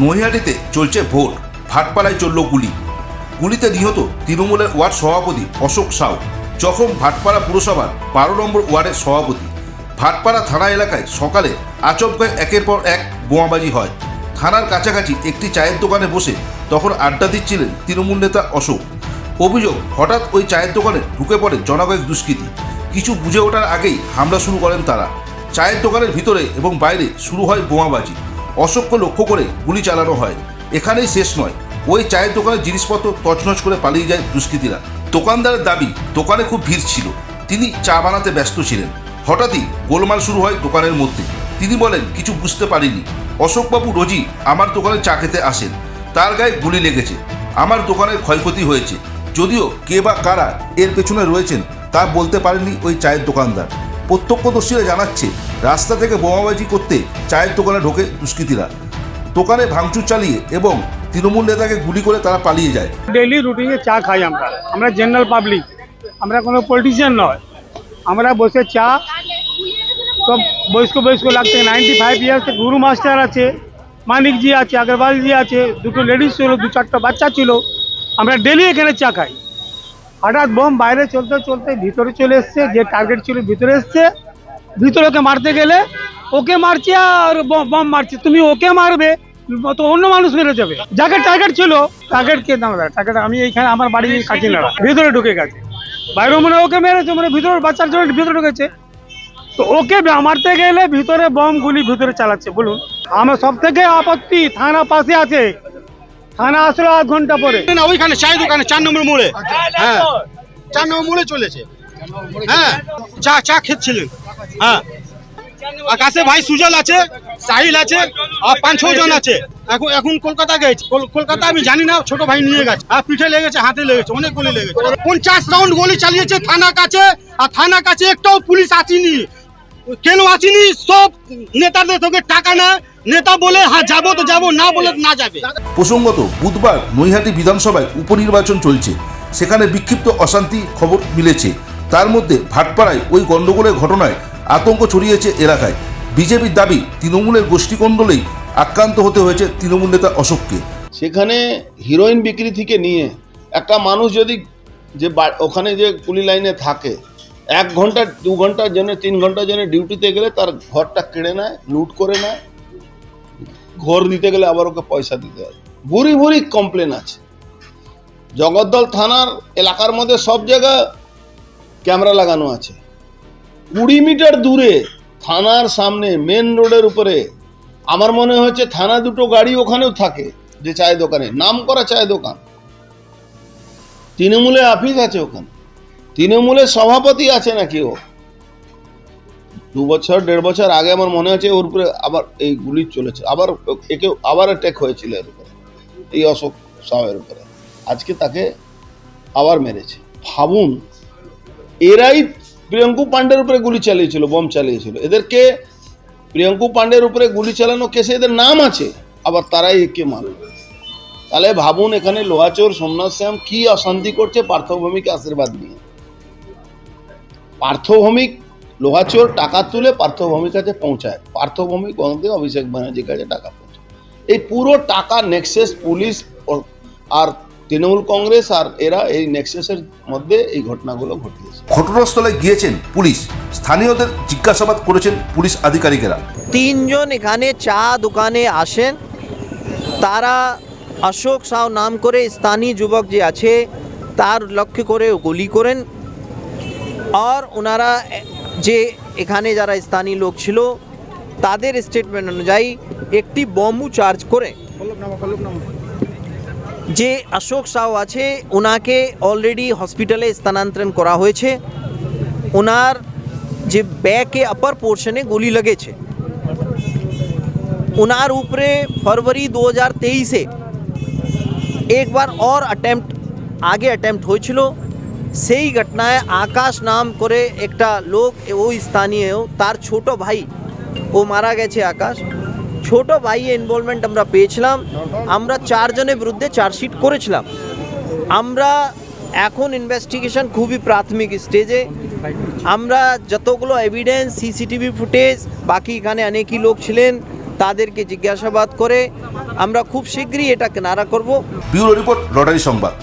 নৈহাটিতে চলছে ভোট, ভাটপাড়ায় চলল গুলি। গুলিতে নিহত তৃণমূলের ওয়ার্ড সভাপতি অশোক সাউ, জখম ভাটপাড়া পুরসভার 12 নম্বর ওয়ার্ডের সভাপতি। ভাটপাড়া থানা এলাকায় সকালে আচমকায় একের পর এক বোমাবাজি হয়। থানার কাছাকাছি একটি চায়ের দোকানে বসে তখন আড্ডা দিচ্ছিলেন তৃণমূল নেতা অশোক। অভিযোগ, হঠাৎ ওই চায়ের দোকানে ঢুকে পড়ে জনকয়েক দুষ্কৃতী। কিছু বুঝে ওঠার আগেই হামলা শুরু করেন তারা। চায়ের দোকানের ভিতরে এবং বাইরে শুরু হয় বোমাবাজি। অশোককে লক্ষ্য করে গুলি চালানো হয়। এখানেই শেষ নয়, ওই চায়ের দোকানের জিনিসপত্র তছনছ করে পালিয়ে যায় দুষ্কৃতীরা। দোকানদারের দাবি, দোকানে খুব ভিড় ছিল, তিনি চা বানাতে ব্যস্ত ছিলেন। হঠাৎই গোলমাল শুরু হয় দোকানের মধ্যে। তিনি বলেন, কিছু বুঝতে পারিনি। অশোকবাবু রোজই আমার দোকানে চা খেতে আসেন, তার গায়ে গুলি লেগেছে, আমার দোকানের ক্ষয়ক্ষতি হয়েছে। যদিও কে বা কারা এর পেছনে রয়েছেন তা বলতে পারেননি ওই চায়ের দোকানদার। প্রত্যক্ষদর্শীরা জানাচ্ছে, রাস্তা থেকে বোমাবাজি করতে চায়ের দোকানে ঢোকে দুষ্কৃতীরা। দোকানে ভাঙচুর চালিয়ে এবং তৃণমূল নেতাকে গুলি করে তারা পালিয়ে যায়। ডেইলি রুটিনে চা খাই আমরা জেনারেল পাবলিক, আমরা কোনো পলিটিশিয়ান নয়। আমরা বসে চা, সব বয়স্ক লাগছে। 95 ইয়ার্স গুরু মাস্টার আছে, মানিকজি আছে, আগরওয়ালজি আছে, দুটো লেডিস ছিল, 2-4টা বাচ্চা ছিল। আমরা ডেলি এখানে চা খাই। হঠাৎ বোম বাইরে চলতে চলতে ভিতরে চলে এসছে। যে টার্গেট ছিল ভিতরে এসছে, ভিতরে ওকে মারতে গেলে ওকে মারছে আর বম মারছে। তুমি ওকে মারবে তো অন্য মানুষ মেরে যাবে। যাকে টার্গেট ছিল, টার্গেটকে দাম টার্গেট আমি এইখানে আমার বাড়ি কাছে না, ভিতরে ঢুকে গেছে। বাইরে মনে ওকে মেরেছে, মানে ভিতরে বাচ্চার জন্য ভিতরে ঢুকেছে। তো ওকে মারতে গেলে ভিতরে বম গুলি ভিতরে চালাচ্ছে। বলুন, আমার সব থেকে আপত্তি, থানা পাশে আছে, থানা আসলো 8 ঘন্টা পরে। না, ওইখানে চায়ের দোকানে 4 নম্বর মোড়ে, হ্যাঁ 4 নম্বর মোড়ে চলেছে। হ্যাঁ, চা খেচ্ছিলেন। হ্যাঁ, আকাশে ভাই সুজল আছে, সাহিল আছে, আর 5-6 জন আছে। এখন কলকাতা গেছে। কলকাতা আমি জানি না, ছোট ভাই নিয়ে গেছে। আর পিঠে লেগেছে, হাতে লেগেছে, অনেক গুলি লেগেছে। 50 রাউন্ড গুলি চালিয়েছে থানা কাছে। আর থানা কাছে একটাও পুলিশ আসেনি। কেন আসেনি? সব নেতাদের থেকে টাকা নেয়। নেতা বলে হ্যাঁ যাবো তো যাবো, না বলে না যাবে। প্রসঙ্গত, বুধবার নৈহাটি বিধানসভায় উপনির্বাচন চলছে, সেখানে বিক্ষিপ্ত অশান্তি খবর মিলেছে। তার মধ্যে ভাটপাড়ায় ওই গণ্ডগোলের ঘটনায় আতঙ্ক ছড়িয়েছে এলাকায়। বিজেপির দাবি, তৃণমূলের গোষ্ঠীকন্দলেই আক্রান্ত হতে হয়েছে তৃণমূল নেতা অশোককে। সেখানে হিরোইন বিক্রি থেকে নিয়ে একটা মানুষ যদি ওখানে যে পুলিশ লাইনে থাকে, 1 ঘন্টা 2 ঘন্টার জন্য 3 ঘন্টার জন্য ডিউটিতে গেলে তার ঘরটা কেড়ে নেয়, লুট করে নেয়। ঘর দিতে গেলে আবার ওকে পয়সা দিতে হয়। ভুরি কমপ্লেন আছে। জগদ্দল থানার এলাকার মধ্যে সব জায়গায় ক্যামেরা লাগানো আছে। 20 মিটার দূরে থানার সামনে মেন রোডের উপরে আমার মনে হচ্ছে থানা দুটো গাড়ি ওখানেও থাকে। যে চায়ের দোকানে, নাম করা চায়ের দোকান, তৃণমূলের অফিস আছে ওখানে, তৃণমূলের সভাপতি আছে নাকি ও। 2-1.5 বছর আগে আমার মনে হচ্ছে ওর উপরে আবার এই গুলি চলেছে, আবার অ্যাটাক হয়েছিল এর উপরে, এই অশোক সাহের উপরে। আজকে তাকে আবার মেরেছে। ভাবুন, এরাই প্রিয়ঙ্কু পাণ্ডের উপরে গুলি চালিয়েছিল, বম চালিয়েছিল। এদেরকে প্রিয়ঙ্কু পাণ্ডের উপরে গুলি চালানো কেসে এদের নাম আছে, আবার তারাই একে মারবে। তাহলে ভাবুন, এখানে লোহাচোর সোমনাথ শ্যাম কি অশান্তি করছে পার্থভৌমিককে আশীর্বাদ নিয়ে। পার্থভৌমিক লোহাচোর টাকা তুলে পার্থভৌমিক কাছে পৌঁছায়, পার্থভৌমিক অভিষেক ব্যানার্জির কাছে টাকা পৌঁছায়। এই পুরো টাকা নেক্সাস পুলিশ আর তৃণমূল কংগ্রেস আর এরা এই নেক্সাসের মধ্যে এই ঘটনাগুলো ঘটিয়েছে। ঘটনাস্থলে গিয়েছেন পুলিশ, স্থানীয়দের জিজ্ঞাসাবাদ করেছেন পুলিশ আধিকারিকেরা। 3 জন এখানে চা দোকানে আসেন। তারা অশোক সাউ নাম করে স্থানীয় যুবক যে আছে তার লক্ষ্য করে গুলি করেন। আর ওনারা যে এখানে যারা স্থানীয় লোক ছিল তাদের স্টেটমেন্ট অনুযায়ী একটি বম্বও চার্জ করে যে অশোক সাউ আছে ওনাকে অলরেডি হসপিটালে স্থানান্তরণ করা হয়েছে। ওনার যে ব্যাকে अपर পোর্শনে গুলি লেগেছে। ওনার উপরে ফরवरी 2023-এ একবার और আগে অ্যাটেম্প্ট হয়েছিল। সেই ঘটনায় আকাশ নাম করে একটা লোক, ওই স্থানীয়, তার ছোট ভাই ও মারা গেছে। আকাশ ছোট ভাই ইনভলভমেন্ট আমরা পেয়েছিলাম। আমরা 4 জনের বিরুদ্ধে চার্জশিট করেছিলাম। আমরা এখন ইনভেস্টিগেশন খুবই প্রাথমিক স্টেজে। আমরা যতগুলো এভিডেন্স, সিসিটিভি ফুটেজ, বাকি এখানে অনেকই লোক ছিলেন, তাদেরকে জিজ্ঞাসাবাদ করে আমরা খুব শীঘ্রই এটা কিনারা করব। ব্যুরো রিপোর্ট, রটারি সংবাদ।